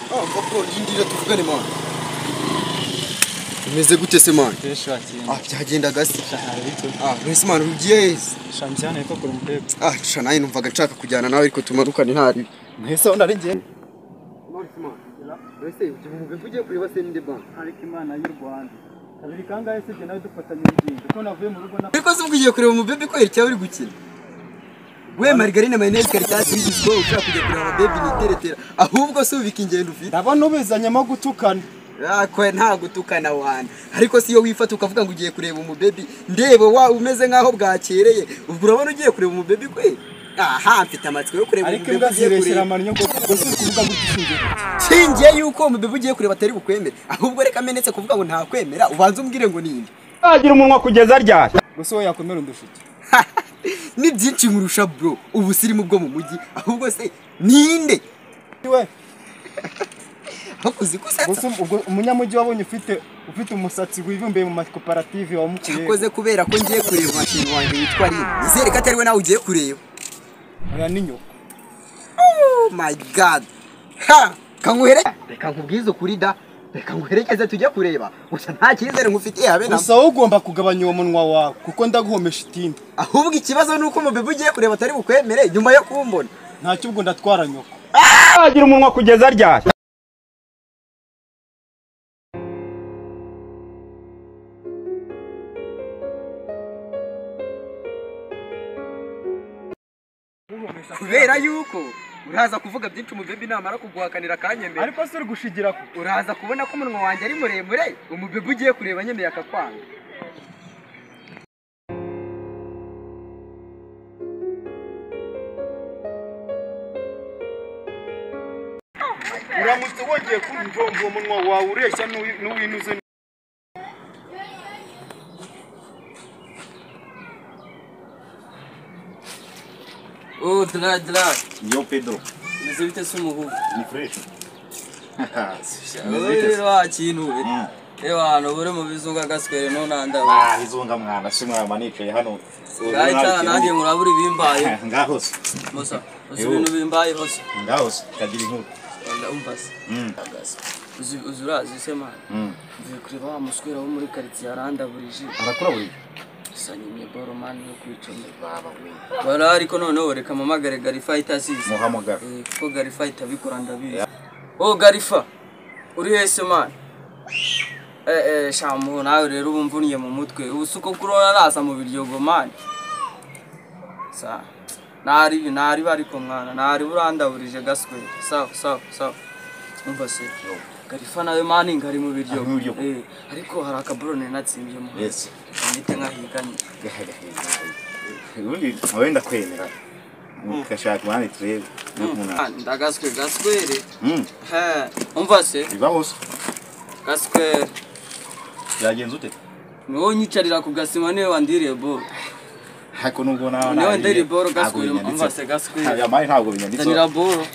bro ndindira tuvugane man. Umeze gute se man? Byagenda gasi. Wese man ugiye? Shamjana iko kuri mubebe. Shana nayo numvaga nshaka kujyana nawe ariko tumarukane ntari. Ntese ndari ngiye. Wese ugiye kureba se ninde ban? Ariko Imana y'u Rwanda. Kabiri kangahe se nawe dufatanye urugendo. Kuko navuye mu rugo na. Ariko se ugiye kureba umubebe ko iri uri gukina. We Margarine Mayonnaise Caritas yigizwe ushaka kujya kureba baby niteretera. Ahubwo se ubika ingendo ufite. Ndabona ubizanyemo gutukana. Kwe nta gutukana wana. Ariko si yo wifata ukavuga ngo ugiye kureba umubebe ndebe wa umeze nkaho bwakereye. Ubwo urabona ugiye kureba umubebe kwe. Mfite amatsiko yo kureba umubebe. Ariko imbazireshira amanyo ngo kuvuga ngo gishingiye. Shingiye yuko umubebe ugiye kureba atari bukwemere. Ahubwo reka menetse kuvuga ngo nta kwemera ubanze umbwire ngo ninde. Agira umunwa kugeza ryari. Gusa wo yakomera undushike. Ni byinshi nkurusha bro. Ubusirimu bwo mu mujyi. Ahubwo se ninde? We hakuzi kusetsa umunyamujyi wabonye ufite umusatsi wibumbeye mu makoperative wamukuye. Yakoze kubera ko ngiye kureba mashini wanjye witwa Rin. Nizere ko atari we nawe ugiye kureba. Aya ninyo. Oh my god. Kanguhere. Reka nkubwize kuri da. Reka nguherekeze tujye kureba. Gusa nta cyizere nkufitiye habe na. Gusa wowe ugomba kugabanya uwo munwa wawe kuko ndaguhomesha itindi. Ahubwo ikibazo nuko umubebe ugiye kureba atari bukwemere nyuma yo kumbona. Ntacyo ubwo ndatwara nyoko. Agira umunwa kugeza ryari. Kubera yuko uraza kuvuga byinshi umubebe namara kuguhakanira kanyemera. Ariko se uri gushigira ko uraza kubona ko umunwa wanjye ari muremure umubebe ugiye kureba nyemeye akakwanga. Uramutse wongeye kumva umunwa wawe ureshya n'uwinuze. Oh, Dra. Yo Pedro. Mas eu tenho sumo. Ni fresh. Rero kintu. Ewa buri mu bizunga gaswere no nanda. Bizunga mwana simwa manicaye hano. Gaita nanjye muraburi bimbaye. Ngahose. Musa. Ibintu bimbaye hose. Ngahose kagira inkuru. Nda umpasa. Uzurazi sema. Ngiye kureba wa muswera wo muri quartier aranda burije. Arakora burije. Sanyimye boromani yo kwicombe baba we. Bara ariko noneho reka mamagare Garifa itasize. Muhamagara. Kuko Garifa itabikora ndabizi. Oh Garifa. Uri hese man. Shamu nawe rero ubumvuniye mu mutwe. Ubusuko kurona nasa mu biryogo man. Sa. Nari bariko mwana. Nari burandaburije gaswe. Sawa. Umva se. Garifa nawe mani ngari mu biryo. Ariko hari akabrone natsimbye mu. Yes. Nite nkahiganye. Ubundi wenda kwemera. Mukashaka mwana turebe. Ndagaswere. Umva se. Ibahose. Gaswere. Yagenze ute? Niwo nyicarira ku gasima niwe wandiriye bo. Hako nubwo nawe niwe ndiri boro gaswere umva se gaswere. Ya mari ntabwo binyanditse. Zanira boro.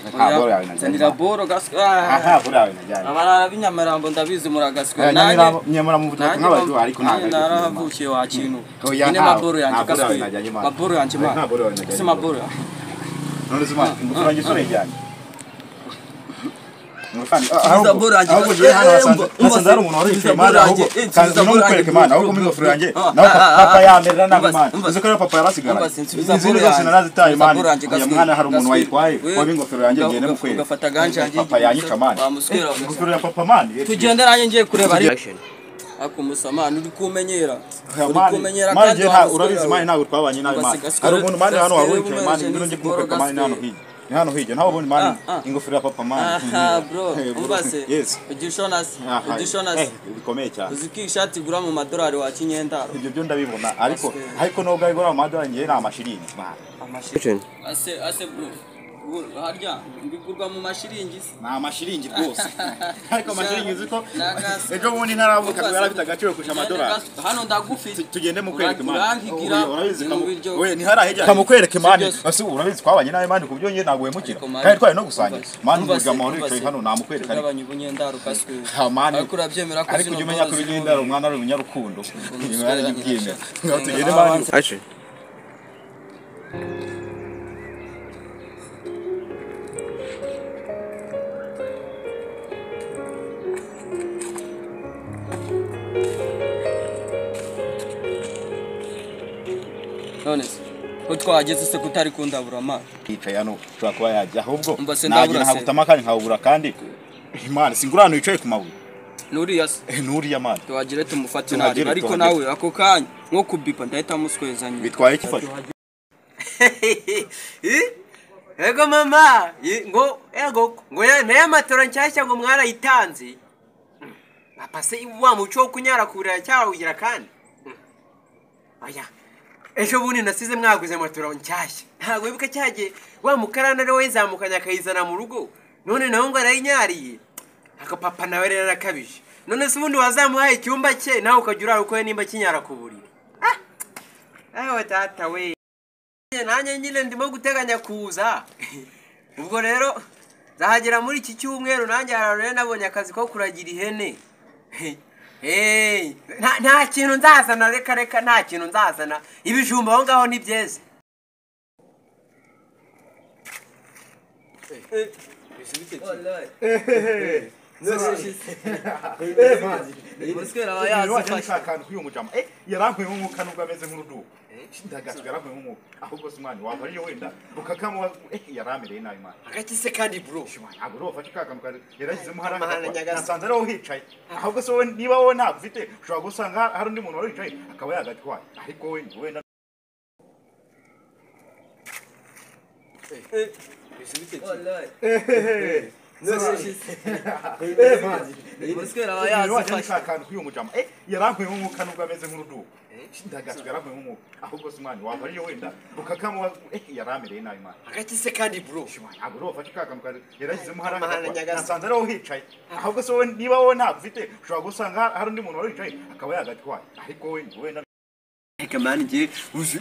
Zanira boro gaswere. Aha boro yawe najyanye. Abara binyamarambo ndabizi muragaswere. Nanjye nyamara mu butaka nk'abaju ariko ntabwo. Naravukiye wa kintu. Ine maboro yanjye gaswere. Maboro yanjye ma. Maboro yawe najyanye. Si maboro. None zuma ngufurange sore njyanye. Zabora yanjye. Umva umuntu wari kwemana ahubwo kandi no mukwereke mana ahubwo muri ngofero yanjye naho papa yamerera nawe mana uzi ko papa yarasigara izindi zose narazitaye mana uyu mwana hari umuntu wayitwaye wabi ngofero yanjye ngende mukwereke ugafata ganje yanjye papa yanyica mana ngofero ya papa mana tugende nanjye ngiye kureba ari akumusamana uri kumenyera kandi urabizi mana ntabwo twabanye nawe mana hari umuntu mana hano waruhicaye mana ngiro ngiye kumukwereka mana hano hirya hano hije naho bone mani ingofero ya papa mani bro umbase ugishonasi bikomeye cyane uziki ishati gura mu madolari wa kinyenda ibyo byo ndabibona ariko no gayigora mu madolari ngiye na amashiringi ase bro harya mbigurwa mu mashiringi na amashiringi rwose ariko amashiringi ziko ejo bundi ntaravuka yarafite agaciro kusha amadolari hano ndagufite tugende mu kwereke mani urabizi we ni harahejya kamukwereke mani ase urabizi twabanye nawe mani kubyo ngiye ntago wemukira kandi twari no gusangira mani mvuga mu ricaye hano namukwereka abanye bunyendaro kaswe mani ariko urabyemera ko ariko umenya ko bigendera umwana ari umunyarukundo imana yibyemera ngaho tugende mani aje none se ko twageze se kutari kundabura amana yicaye hano ushobora kuba yajya ahubwo Umva se ndabura nagira se. nkagutama kandi nkawubura kandi Imana singurano yicaye ku mabuye nuriya se nuriya mana tuhagire tumufate Tuhagire, nabi ariko tuhagire. nawe ako kanya nko kubipa ndahita muswezanye bitwaye kifata Ego mama, ngo ya matora nshyashya ngo mwarayitanze. Papa se wa muco wo kunyara kurira cyawugira kandi. Oya. Ejo bundi nasize mwaguze matora nshyashya. Ntago wibuka cyagiye wa mukarana rero wezamukanya akayizana mu rugo. None naho ngo arayinyariye. Aka papa nawe rero arakabije. None se ubundi wazamuhaye icyumba cye nawe ukajya uko nimba kinyara ku buriri. Ewe tata we. Nanjye nyine ndimo guteganya kuza. Ubwo rero zahagera muri iki cyumweru nanjye hararure nabonye akazi ko kuragira ihene. Nta kintu nzazana reka nta kintu nzazana. Ibijumba aho ngaho ni byeze. Muskera bayazi akantu kuyumujama yarankuye nk'umuka nubwo ameze nk'urudubu ndagaswe yarankuye nk'umuka ahubwo se mwana wava ariyo wenda ukakamuha yaramereye nabi mwana Agaki se kandi bro. ntabwo uri wafashe kakamuka yarashyizemo haranga nasanze ariho hicaye ahubwo se wowe niba wowe ntabwo ufite ushobora gusanga hari undi muntu wari wicaye akaba yagatwaye ariko wowe Muskera bayazi akantu kuyumujama yarankuye nk'umuka nubwo ameze nk'urudubu ndagaswe yarankuye nk'umuka ahubwo se mwana wava ariyo wenda ukakamuha yaramereye nabi mwana Agaki se kandi bro. ntabwo uri wafashe kakamuka yarashyizemo haranga nasanze ariho hicaye ahubwo se wowe niba wowe ntabwo ufite ushobora gusanga hari undi muntu wari wicaye akaba yagatwaye ariko wowe Reka mani ngiye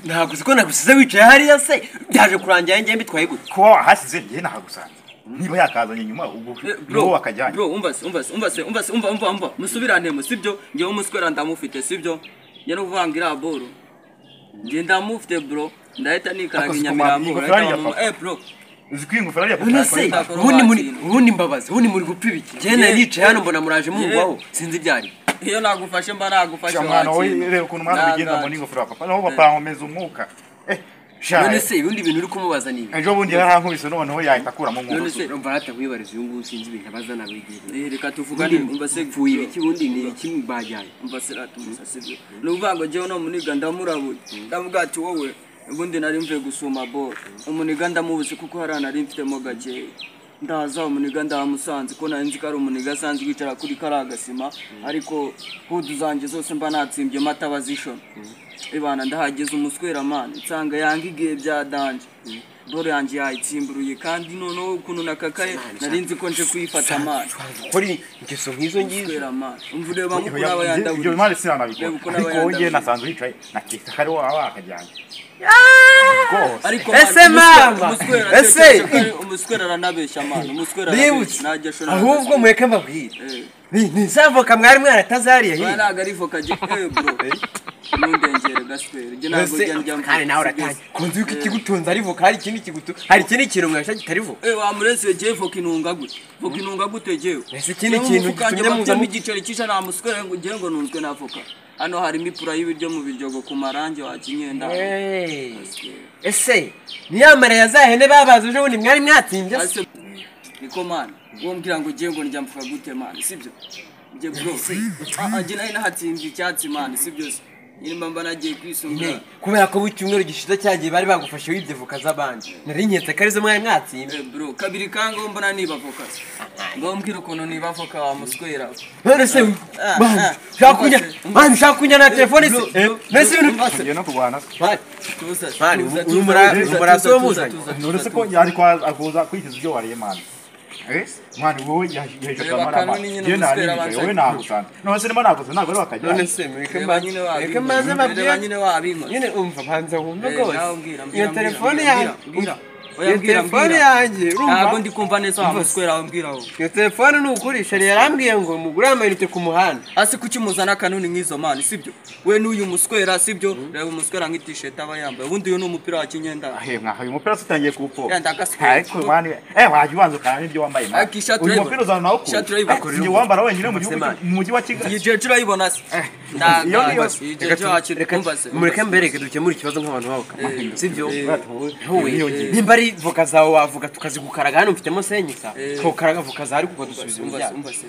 ntabwo uzi ko nagusize wicaye hariya se byaje kurangira njye mbitwaye gute. kuba wahasize njye nahagusanze niba yakazanye nyuma ubwo bro wakajyanye bro umva musubirane sibyo ngiye umuswera ndamufite sibyo njye no kuvangira boro njye ndamufite bro ndahita nikaraga inyamirambo bro uzi kwingufara ya None se ubundi mbabazi ubundi muri gupfa ibiki. Njye naricaye hano mbona muraje mungwaho sinzi ibyari. iyo nagufashe mba nagufashe mwana wowe reba ukuntu mwana bigenda mu n'ingofero papa naho papa nkomeza umwuka None se ubundi bintu uri kumubaza nibi. ejo bundi yarankubise noneho yahita akuramo umwuka None se umva hata kwibariza uyu nguyu sinzi ibintu abazana bigiye. reka tuvugane umva se Pfuye ibiki bundi ni iki bajyanye. umva se ratumusa sibyo nuvango jewe no muniga ndamurabuye ndavuga ati wowe ubundi nari mvuye gusuma boro umuniga ndamubuze kuko harana ari mfitemo gake ndaza umuniga ndamusanze ko nari nzi ko ari umuniga asanzwe yicara kuri karagasima ariko hudu zanje zose mba natsimbye mata bazishona ibana ndahageze umuswera man nsanga yanga igihe bya danje boro yanjye yayitsimburuye kandi noneho ukuntu nakakaye nari nzi ko nje kuyifata man Kuri ingeso nk'izo ngizo. umuswera man umva ureba mukuru aba yandabura ibyo bimari sinanabikora ariko wowe njye nasanze wicaye nakita kari waba akajyanye ariko Ese mama ese umuswera aranabeshya man umuswera Nibutse najya shona ahubwo mureke mbabwire. Ni zavoka mwari mwaratazariye bana hiye. nagari voka je bro nundengere gaswera je ntabwo njya Kandi nawe uratangiye kunzi yuko ikigutunze ari voka hari ikindi kintu mwasha kitari voka. wa murese je voka inunga gute jewe Ese ikindi kintu gitumye muza mu giceri cisha na muswera ngo je ngo nunzwe na voka hano hari imipura y'ibiryo mu biryogo ku marange wa kinyenda ese niyamara yazahene babaza uje bundi mwari mwatsimbye se. niko man uwo mbwira ngo je ngo njya mfuka gute man sibyo je bro ajye nayo nahatsimbye icyatsi man sibyo nyine mba nagiye kwisungura kubera ko w'icyumweru gishize cyagiye bari bagufashe wibye voka z'abandi nari nketse karizo mwari mwatsimbye bro kabiri kango mbona niba voka ngo mbwira ukuntu niba voka wa muswera none se shaka kunya na telefone se nese ibintu njye no kurwana mani umuraso wamuzanye none se ko yari kwaza kwikiza ibyo wariye mwana mwana wowe yaje kamara njye nari wowe nagusanze none se nima nagusanze ntabwo ari wakajyanye none se mureke mbanze mabwire nyine wabinko nyine umva banza wumve rwose iyo telefone yanjye oya mbwira telefone yanjye urumva ntabwo ndi kumva neza wa muswera wambwiraho iyo telefone ni ukuri shari yarambwiye ngo mugure amayinite ku muhanda asi kuki muzana kanuni nk'izo mani sibyo we n'uyu muswera sibyo reba umuswera nk'itisheti aba yambaye ubundi uyu ni umupira wa kinyenda mwaha uyu mupira utangiye kuwupfora yenda agaswera ariko mani wajya ubanza ukaraba ibyo wambaye uyu mupira uzana nawo kuwupfora njye wambara wenyine mu mujyi wa Kigali iyi jeje urayibona se iyi jeje wakikumva se mureke mbereke dukemura ikibazo nk'abantu babo sibyo nimba ari voka zawe wavuga tukazigukaraga hano mfitemo senyisa tukaraga voka zawe ariko dusubiza ibyaha umva se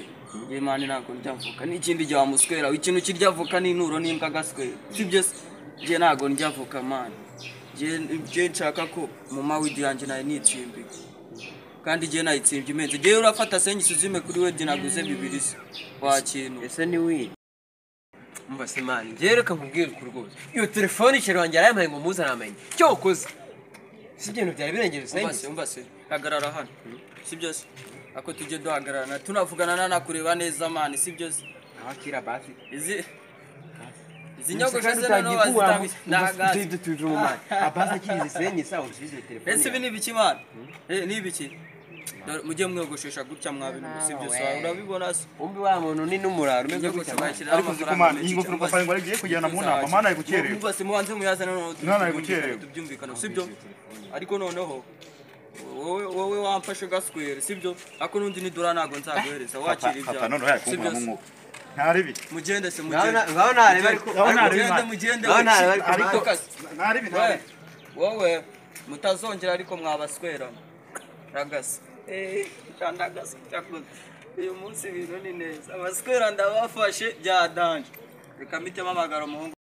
ye mani ntabwo ndya voka n'ikindi gihe wamuswera ikintu kirya voka n'inturo n'imbwa gaswera sibyo se je ntabwo ndya voka mani je nshaka ko mama widi yanjye nayo nitsimbi kandi je nayitsimbye imenze je urafata senyisa uzime kuri we naguze 2 se wa kintu ese ni wi umva se mani je reka nkubwire ku rwose iyo telefone sheri wanjye yarampaye ngo muzana amenye cyo ukoze si ibintu byari birengeje senyisa umva se hagarara hano sibyo se ako tujye duhagararana tunavugana nakureba neza mani sibyo se abakira basi izi nyogosho se noneho bazitambise nagaze tuje mu mani abaza kirize senyisa usubize telefone ese ibi ni ibiki mani ni ibiki mujye mwiyogoshesha gutya mwabintu sibyo se urabibona se umbi wa muntu ni n'umuraro umeze gutya ariko zikumana iyi ngofero papa ngo agiye kujyana mu nama mana ari gukerewe umva se mubanze muyazana noneho Mwana ari gukerewe. tubyumvikana sibyo ariko noneho wowe wamfashe gaswere sibyo ako nundi nidura ntago nzaguhereza wakira ibyawe papa none yakumbura mu mwuka ntaribi mugende se mugende ngaho nareba ariko mugende ngaho nareba ariko kasi ntaribi wowe mutazongera ariko mwabaswera ragasa chandagasa cyakoze uyu munsi ibintu ni neza abaswera ndabafashe bya danje reka mitema amagara umuhungu